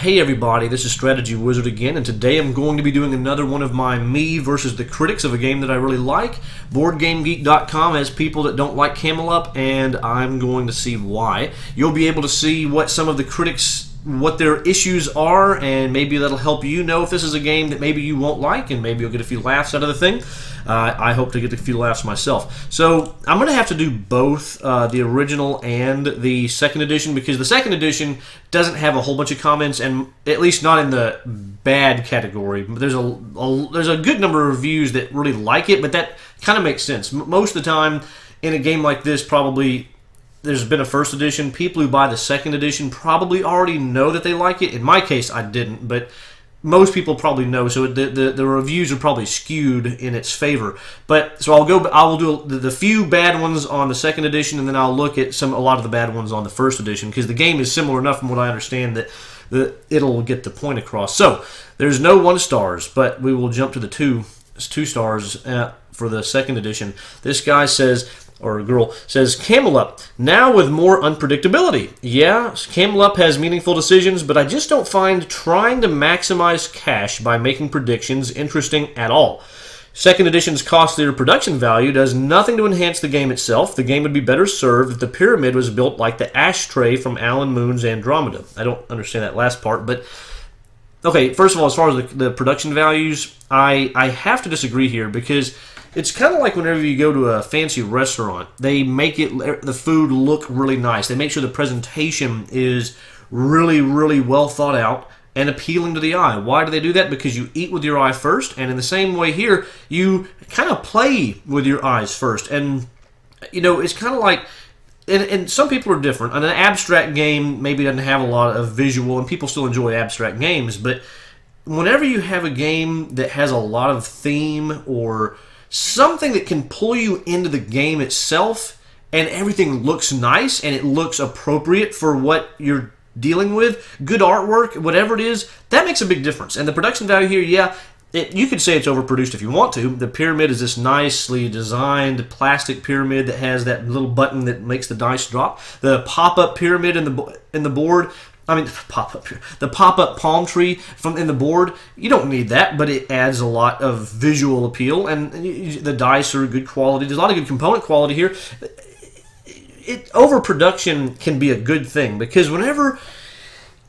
Hey everybody, this is Strategywizard again, and today I'm going to be doing another one of my me versus the critics of a game that I really like. BoardGameGeek.com has people that don't like Camel Up, and I'm going to see why. You'll be able to see what some of the critics, what their issues are, and maybe that'll help you know if this is a game that maybe you won't like, and maybe you'll get a few laughs out of the thing. I hope to get a few laughs myself. So I'm going to have to do both the original and the second edition, because the second edition doesn't have a whole bunch of comments, and at least not in the bad category. There's a good number of reviews that really like it, but that kind of makes sense. Most of the time in a game like this, probably there's been a first edition. People who buy the second edition probably already know that they like it. In my case, I didn't, but most people probably know, so the reviews are probably skewed in its favor. But so I will do the few bad ones on the second edition, and then I'll look at a lot of the bad ones on the first edition, because the game is similar enough, from what I understand, that it'll get the point across. So there's no 1 stars, but we will jump to the 2 stars for the second edition. This guy says, or a girl says, Camel Up, now with more unpredictability. Yeah, Camel Up has meaningful decisions, but I just don't find trying to maximize cash by making predictions interesting at all. Second edition's costlier production value does nothing to enhance the game itself. The game would be better served if the pyramid was built like the ashtray from Alan Moon's Andromeda. I don't understand that last part, but okay, first of all, as far as the production values, I have to disagree here, because it's kind of like whenever you go to a fancy restaurant, they make the food look really nice. They make sure the presentation is really, really well thought out and appealing to the eye. Why do they do that? Because you eat with your eye first, and in the same way here, you kind of play with your eyes first. And, you know, it's kind of like, and some people are different. An abstract game maybe doesn't have a lot of visual, and people still enjoy abstract games, but whenever you have a game that has a lot of theme or something that can pull you into the game itself, and everything looks nice and it looks appropriate for what you're dealing with, good artwork, whatever it is, that makes a big difference. And the production value here, yeah, you could say it's overproduced if you want to. The pyramid is this nicely designed plastic pyramid that has that little button that makes the dice drop. The pop-up pyramid in the board, the pop-up palm tree in the board, you don't need that, but it adds a lot of visual appeal, and the dice are good quality. There's a lot of good component quality here. Overproduction can be a good thing, because whenever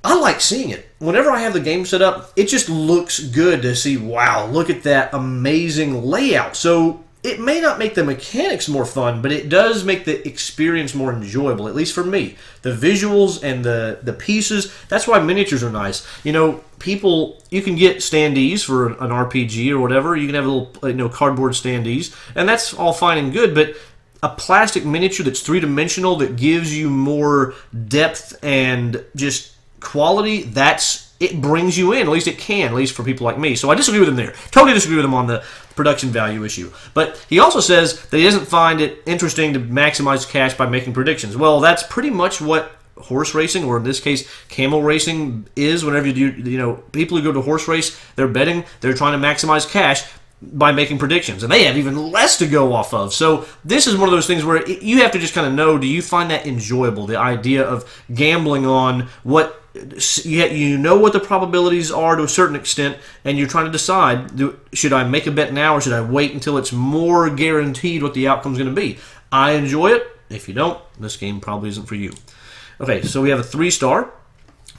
I like seeing it, whenever I have the game set up, it just looks good to see, wow, look at that amazing layout. So it may not make the mechanics more fun, but it does make the experience more enjoyable, at least for me. The visuals and the pieces, that's why miniatures are nice. You know, you can get standees for an RPG or whatever. You can have little, cardboard standees, and that's all fine and good, but a plastic miniature that's three-dimensional, that gives you more depth and just quality, it brings you in. At least it can, at least for people like me. So I disagree with him there. Totally disagree with him on the production value issue. But he also says that he doesn't find it interesting to maximize cash by making predictions. Well, that's pretty much what horse racing, or in this case, camel racing, is. Whenever you do, people who go to horse race, they're betting, they're trying to maximize cash by making predictions, and they have even less to go off of. So this is one of those things where you have to just kind of know, do you find that enjoyable, the idea of gambling on what you know what the probabilities are to a certain extent, and you're trying to decide, should I make a bet now, or should I wait until it's more guaranteed what the outcome's going to be? I enjoy it. If you don't, this game probably isn't for you. Okay, so we have a 3-star.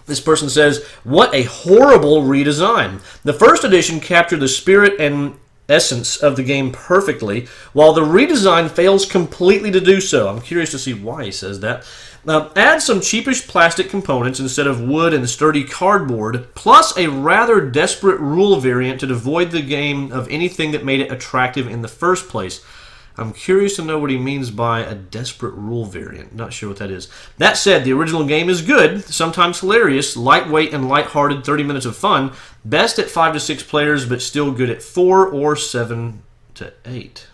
This person says, what a horrible redesign. The first edition captured the spirit and essence of the game perfectly, while the redesign fails completely to do so. I'm curious to see why he says that. Add some cheapish plastic components instead of wood and sturdy cardboard, plus a rather desperate rule variant to devoid the game of anything that made it attractive in the first place. I'm curious to know what he means by a desperate rule variant. Not sure what that is. That said, the original game is good, sometimes hilarious, lightweight and lighthearted 30 minutes of fun, best at 5 to 6 players, but still good at 4 or 7 to 8.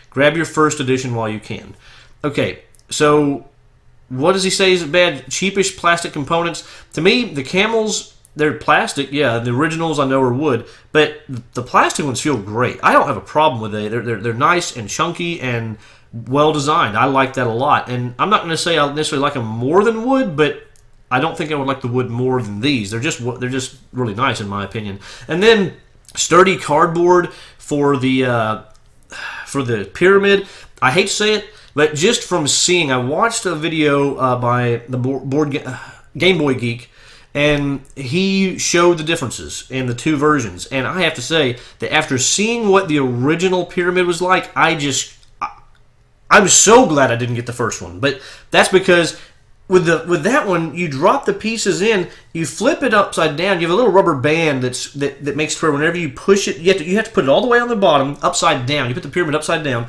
Grab your first edition while you can. Okay, so what does he say is bad? Cheapish plastic components. To me, the camels, they're plastic. Yeah, the originals I know are wood, but the plastic ones feel great. I don't have a problem with it. They're nice and chunky and well designed. I like that a lot, and I'm not going to say I necessarily like them more than wood, but I don't think I would like the wood more than these. They're just really nice in my opinion. And then sturdy cardboard for the pyramid. I hate to say it, but just from seeing, I watched a video by the Game Boy Geek, and he showed the differences in the two versions. And I have to say that after seeing what the original pyramid was like, I'm so glad I didn't get the first one. But that's because with that one, you drop the pieces in, you flip it upside down. You have a little rubber band that makes it where whenever you push it, you have to put it all the way on the bottom, upside down. You put the pyramid upside down,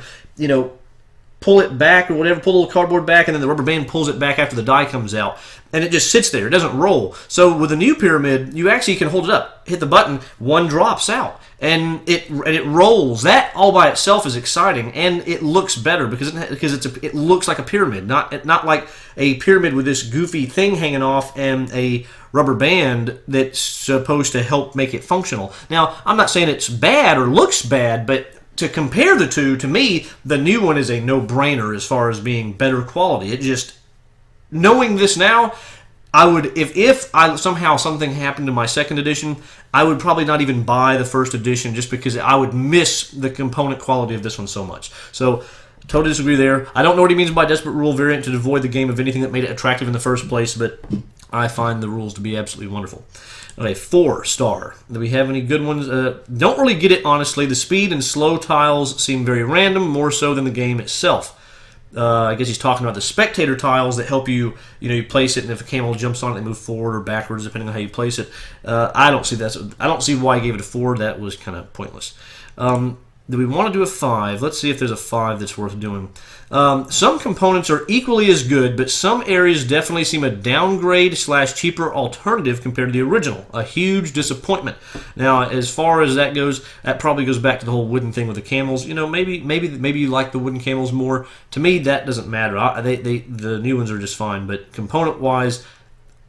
pull it back or whatever, pull a little cardboard back, and then the rubber band pulls it back after the die comes out, and it just sits there. It doesn't roll. So with the new pyramid, you actually can hold it up, hit the button, one drops out, and it rolls. That all by itself is exciting, and it looks better because it looks like a pyramid, not like a pyramid with this goofy thing hanging off and a rubber band that's supposed to help make it functional. Now, I'm not saying it's bad or looks bad, but to compare the two, to me, the new one is a no-brainer as far as being better quality. It just, knowing this now, I would, if somehow something happened to my second edition, I would probably not even buy the first edition just because I would miss the component quality of this one so much. So, totally disagree there. I don't know what he means by desperate rule variant to devoid the game of anything that made it attractive in the first place, but I find the rules to be absolutely wonderful. Okay, 4-star. Do we have any good ones? Don't really get it, honestly. The speed and slow tiles seem very random, more so than the game itself. I guess he's talking about the spectator tiles that help you, you place it, and if a camel jumps on it, they move forward or backwards, depending on how you place it. I don't see that. I don't see why he gave it a 4. That was kind of pointless. Do we want to do a 5? Let's see if there's a 5 that's worth doing. Some components are equally as good, but some areas definitely seem a downgrade / cheaper alternative compared to the original. A huge disappointment. Now, as far as that goes, that probably goes back to the whole wooden thing with the camels. Maybe you like the wooden camels more. To me, that doesn't matter. The new ones are just fine, but component-wise,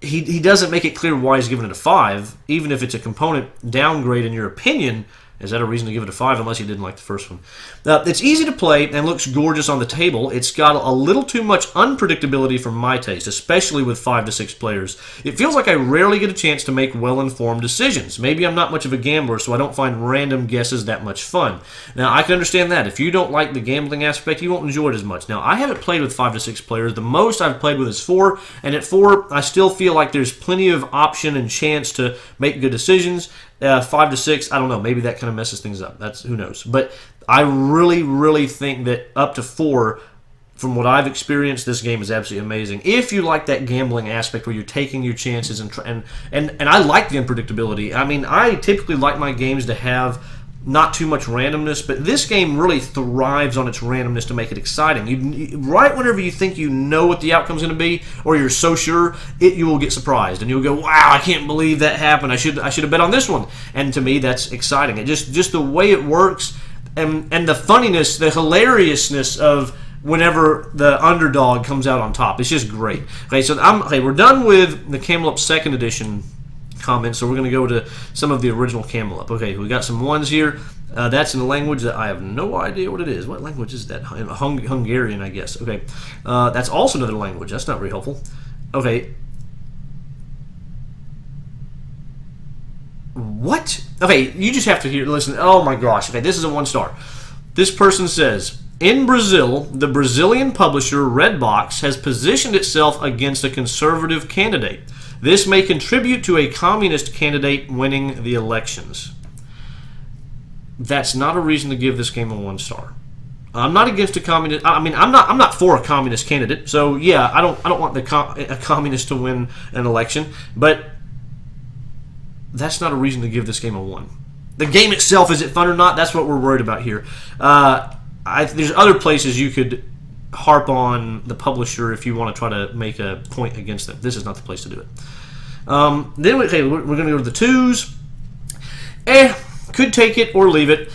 he doesn't make it clear why he's giving it a 5, even if it's a component downgrade in your opinion. Is that a reason to give it a 5 unless you didn't like the first one? It's easy to play and looks gorgeous on the table. It's got a little too much unpredictability for my taste, especially with 5 to 6 players. It feels like I rarely get a chance to make well-informed decisions. Maybe I'm not much of a gambler, so I don't find random guesses that much fun. Now, I can understand that. If you don't like the gambling aspect, you won't enjoy it as much. Now, I haven't played with 5 to 6 players. The most I've played with is 4, and at 4, I still feel like there's plenty of option and chance to make good decisions. 5 to 6, I don't know. Maybe that kind of messes things up. Who knows. But I really, really think that up to 4, from what I've experienced, this game is absolutely amazing. If you like that gambling aspect where you're taking your chances and I like the unpredictability. I mean, I typically like my games to have not too much randomness, but this game really thrives on its randomness to make it exciting. Right whenever you think you know what the outcome's going to be, or you're so sure, you will get surprised, and you'll go, "Wow, I can't believe that happened. I should have bet on this one." And to me, that's exciting. It just the way it works, and the funniness, the hilariousness of whenever the underdog comes out on top. It's just great. Okay, so we're done with the Camel Up second edition comments, so we're going to go to some of the original Camel Up. Okay, we got some ones here. That's in a language that I have no idea what it is. What language is that? Hungarian, I guess. Okay, that's also another language. That's not very helpful. Okay. What? Okay, you just have to listen. Oh my gosh. Okay, this is a 1-star. This person says, in Brazil, the Brazilian publisher Redbox has positioned itself against a conservative candidate. This may contribute to a communist candidate winning the elections. That's not a reason to give this game a 1-star. I'm not against a communist. I mean, I'm not for a communist candidate. So yeah, I don't want a communist to win an election. But that's not a reason to give this game a 1. The game itself, is it fun or not? That's what we're worried about here. There's other places you could harp on the publisher if you want to try to make a point against them. This is not the place to do it. Then we're going to go to the 2s. Could take it or leave it.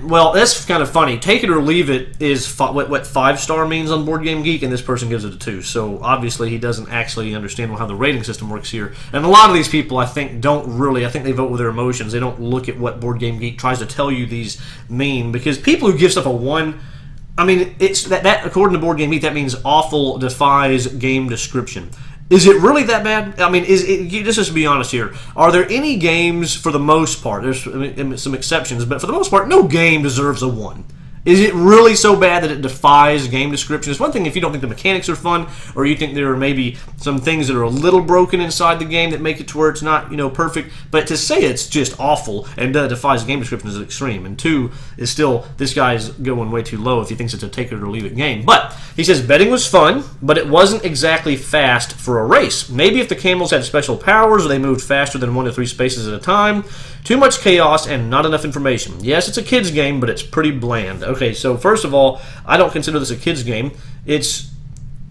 Well, that's kind of funny. Take it or leave it is what 5-star means on Board Game Geek, and this person gives it a 2. So obviously he doesn't actually understand how the rating system works here. And a lot of these people, I think, don't really. I think they vote with their emotions. They don't look at what Board Game Geek tries to tell you these mean, because people who give stuff a 1. I mean, it's that according to Board Game Geek, that means awful, defies game description. Is it really that bad? I mean, just to be honest here, are there any games, for the most part, there's some exceptions, but for the most part, no game deserves a 1. Is it really so bad that it defies game description? It's one thing if you don't think the mechanics are fun, or you think there are maybe some things that are a little broken inside the game that make it to where it's not, perfect. But to say it's just awful and defies game description is extreme. And 2 is still, this guy's going way too low if he thinks it's a take it or leave it game. But he says betting was fun, but it wasn't exactly fast for a race. Maybe if the camels had special powers or they moved faster than 1 to 3 spaces at a time. Too much chaos and not enough information. Yes, it's a kid's game, but it's pretty bland. Okay, so first of all, I don't consider this a kid's game. It's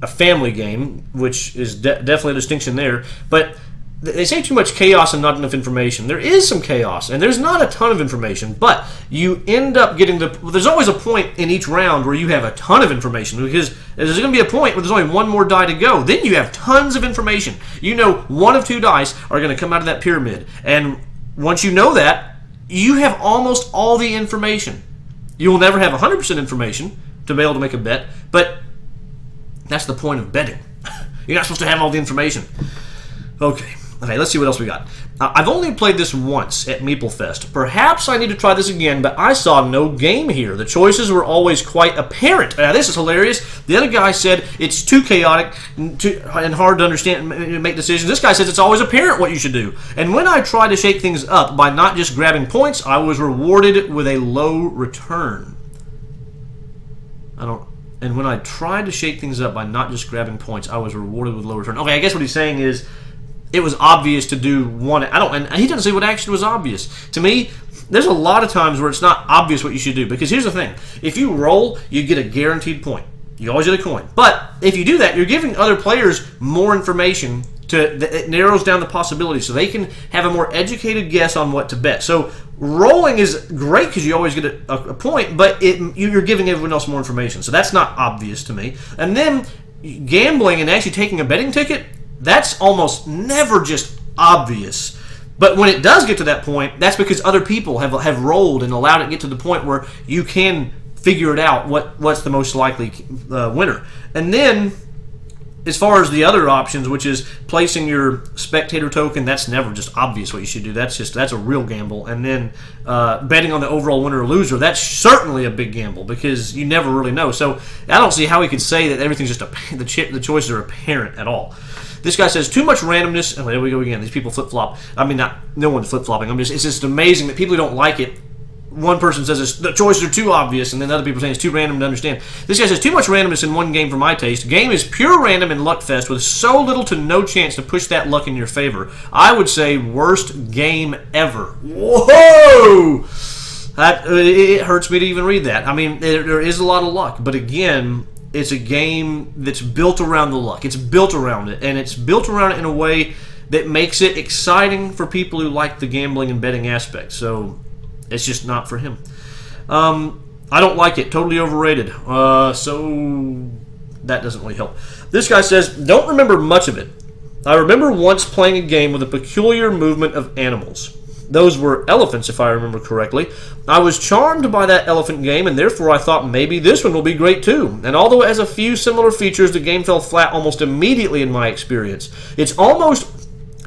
a family game, which is definitely a distinction there. But they say too much chaos and not enough information. There is some chaos, and there's not a ton of information, but you end up getting there's always a point in each round where you have a ton of information, because there's going to be a point where there's only one more die to go. Then you have tons of information. 1 of 2 dice are going to come out of that pyramid, and once you know that, you have almost all the information. You will never have 100% information to be able to make a bet, but that's the point of betting. You're not supposed to have all the information. Okay, let's see what else we got. I've only played this once at Meeplefest. Perhaps I need to try this again, but I saw no game here. The choices were always quite apparent. Now, this is hilarious. The other guy said it's too chaotic and hard to understand and make decisions. This guy says it's always apparent what you should do. And when I tried to shake things up by not just grabbing points, I was rewarded with a low return. And when I tried to shake things up by not just grabbing points, I was rewarded with low return. Okay, I guess what he's saying is it was obvious to do one. And he doesn't say what action was obvious. To me, there's a lot of times where it's not obvious what you should do. Because here's the thing. If you roll, you get a guaranteed point. You always get a coin. But if you do that, you're giving other players more information. It narrows down the possibilities so they can have a more educated guess on what to bet. So rolling is great because you always get a point, but you're giving everyone else more information. So that's not obvious to me. And then gambling and actually taking a betting ticket, that's almost never just obvious. But when it does get to that point, that's because other people have rolled and allowed it to get to the point where you can figure it out what's the most likely winner. And then as far as the other options, which is placing your spectator token, that's never just obvious what you should do. That's a real gamble. And then betting on the overall winner or loser, that's certainly a big gamble because you never really know. So I don't see how we could say that everything's just the choices are apparent at all. This guy says too much randomness. Oh, there we go again. These people flip flop. I mean, no one's flip flopping. It's just amazing that people who don't like it. One person says the choices are too obvious, and then other people saying it's too random to understand. This guy says too much randomness in one game for my taste. Game is pure random and luck fest with so little to no chance to push that luck in your favor. I would say worst game ever. Whoa! It hurts me to even read that. I mean, there is a lot of luck, but again, it's a game that's built around the luck. It's built around it, and it's built around it in a way that makes it exciting for people who like the gambling and betting aspect. So it's just not for him. I don't like it. Totally overrated. So that doesn't really help. This guy says, don't remember much of it. I remember once playing a game with a peculiar movement of animals. Those were elephants, if I remember correctly. I was charmed by that elephant game, and therefore I thought maybe this one will be great too. And although it has a few similar features, the game fell flat almost immediately in my experience. It's almost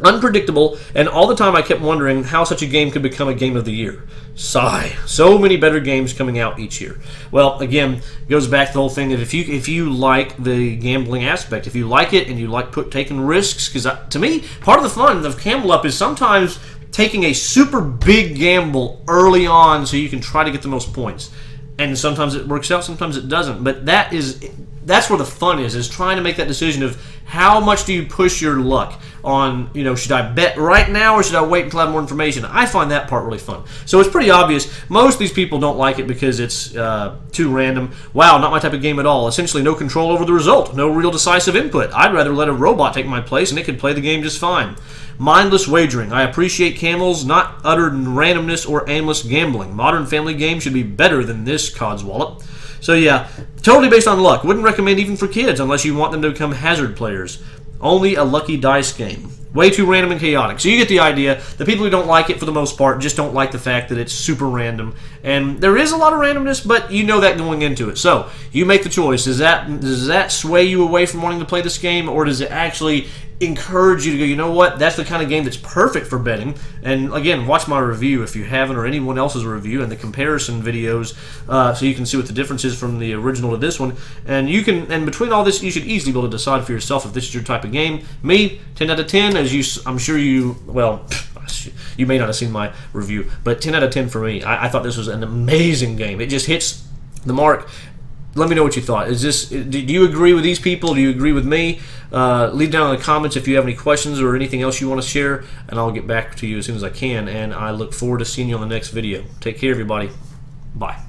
unpredictable, and all the time I kept wondering how such a game could become a game of the year. Sigh. So many better games coming out each year. Well, again, it goes back to the whole thing that if you like the gambling aspect, if you like it and you like taking risks, because to me, part of the fun of Camel Up is sometimes taking a super big gamble early on so you can try to get the most points. And sometimes it works out, sometimes it doesn't. But that's where the fun is trying to make that decision of how much do you push your luck on, should I bet right now or should I wait until I have more information? I find that part really fun. So it's pretty obvious. Most of these people don't like it because it's too random. Wow, not my type of game at all. Essentially no control over the result. No real decisive input. I'd rather let a robot take my place and it could play the game just fine. Mindless wagering. I appreciate camels, not utter randomness or aimless gambling. Modern family games should be better than this codswallop. So yeah, totally based on luck. Wouldn't recommend even for kids unless you want them to become hazard players. Only a lucky dice game. Way too random and chaotic. So you get the idea. The people who don't like it for the most part just don't like the fact that it's super random. And there is a lot of randomness, but you know that going into it. So you make the choice. Does that sway you away from wanting to play this game, or does it actually encourage you to go, you know what, that's the kind of game that's perfect for betting. And again, watch my review if you haven't, or anyone else's review, and the comparison videos, so you can see what the difference is from the original to this one. And you can, and between all this, you should easily be able to decide for yourself if this is your type of game. Me, 10 out of 10, as I'm sure you, well, you may not have seen my review, but 10 out of 10 for me. I thought this was an amazing game. It just hits the mark. Let me know what you thought. Do you agree with these people? Do you agree with me? Leave down in the comments if you have any questions or anything else you want to share, and I'll get back to you as soon as I can. And I look forward to seeing you on the next video. Take care, everybody. Bye.